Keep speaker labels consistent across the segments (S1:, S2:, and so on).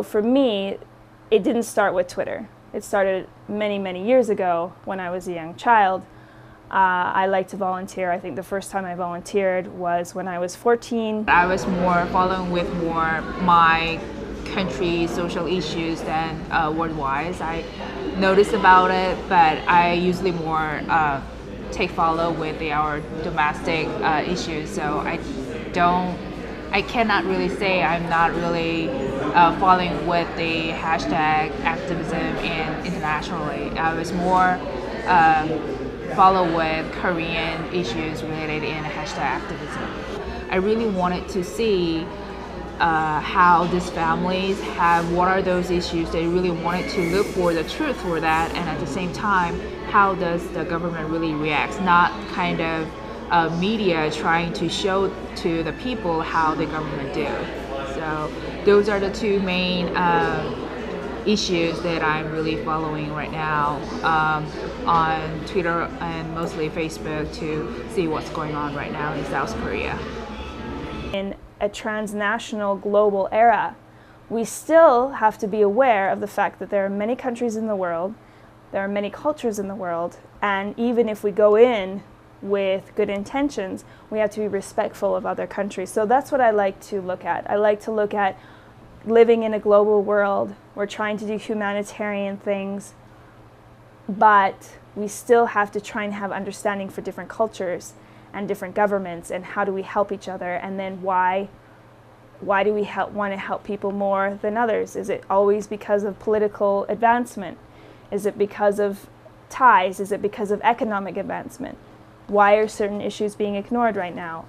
S1: For me, it didn't start with Twitter. It started many, many years ago when I was a young child. I like to volunteer. I think the first time I volunteered was when I was 14.
S2: I was more following with more my country's social issues than worldwide. I noticed about it, but I usually more take follow with our domestic issues. So I cannot really say I'm not really following with the hashtag activism and internationally. I was more follow with Korean issues related in hashtag activism. I really wanted to see how these families have, what are those issues. They really wanted to look for the truth for that, and at the same time, how does the government really react? Not kind of media trying to show to the people how the government do. So those are the two main issues that I'm really following right now on Twitter and mostly Facebook to see what's going on right now in South Korea.
S1: In a transnational global era, we still have to be aware of the fact that there are many countries in the world, there are many cultures in the world, and even if we go in with good intentions, we have to be respectful of other countries. So that's what I like to look at. I like to look at living in a global world. We're trying to do humanitarian things, but we still have to try and have understanding for different cultures and different governments, and how do we help each other, and then why do we want to help people more than others? Is it always because of political advancement? Is it because of ties? Is it because of economic advancement? Why are certain issues being ignored right now?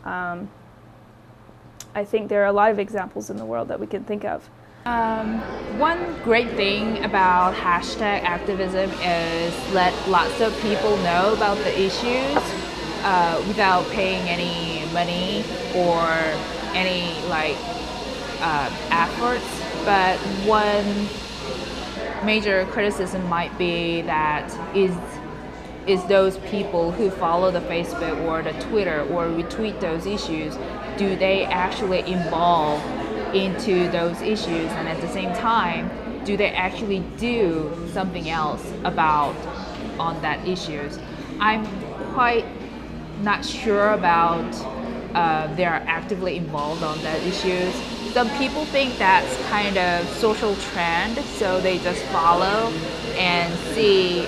S1: I think there are a lot of examples in the world that we can think of.
S2: One great thing about hashtag activism is let lots of people know about the issues without paying any money or any efforts. But one major criticism might be that is those people who follow the Facebook or the Twitter or retweet those issues, do they actually involve into those issues, and at the same time, do they actually do something else about on that issues? I'm quite not sure about they are actively involved on that issues. Some people think that's kind of social trend, so they just follow and see.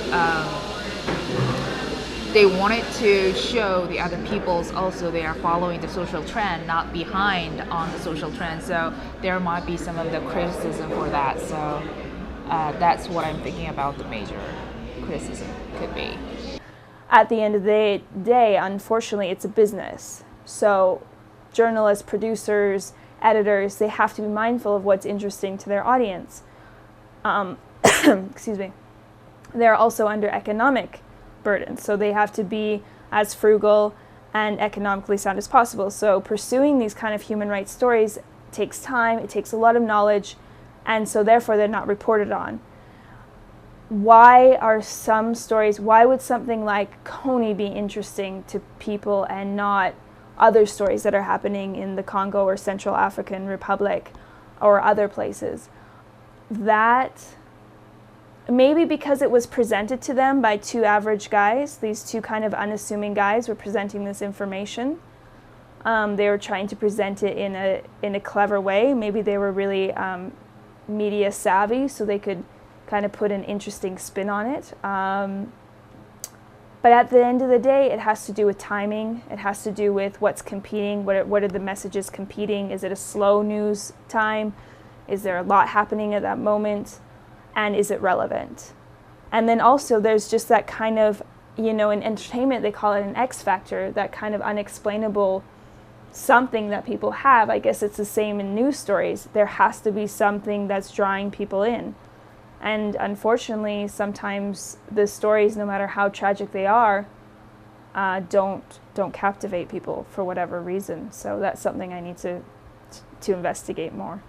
S2: They wanted to show the other peoples also they are following the social trend, not behind on the social trend. So there might be some of the criticism for that. So that's what I'm thinking about the major criticism could be.
S1: At the end of the day, unfortunately, it's a business. So journalists, producers, editors, they have to be mindful of what's interesting to their audience. Excuse me. They're also under economic burden, so they have to be as frugal and economically sound as possible. So pursuing these kind of human rights stories takes time, it takes a lot of knowledge, and so therefore they're not reported on. Why are some stories, why would something like Coney be interesting to people and not other stories that are happening in the Congo or Central African Republic or other places? That maybe because it was presented to them by two average guys, these two kind of unassuming guys were presenting this information. They were trying to present it in a clever way. Maybe they were really media savvy, so they could kind of put an interesting spin on it. But at the end of the day, it has to do with timing. It has to do with what's competing. What are the messages competing? Is it a slow news time? Is there a lot happening at that moment? And is it relevant? And then also there's just that kind of, in entertainment they call it an X factor, that kind of unexplainable something that people have. I guess it's the same in news stories. There has to be something that's drawing people in. And unfortunately, sometimes the stories, no matter how tragic they are, don't captivate people for whatever reason. So that's something I need to investigate more.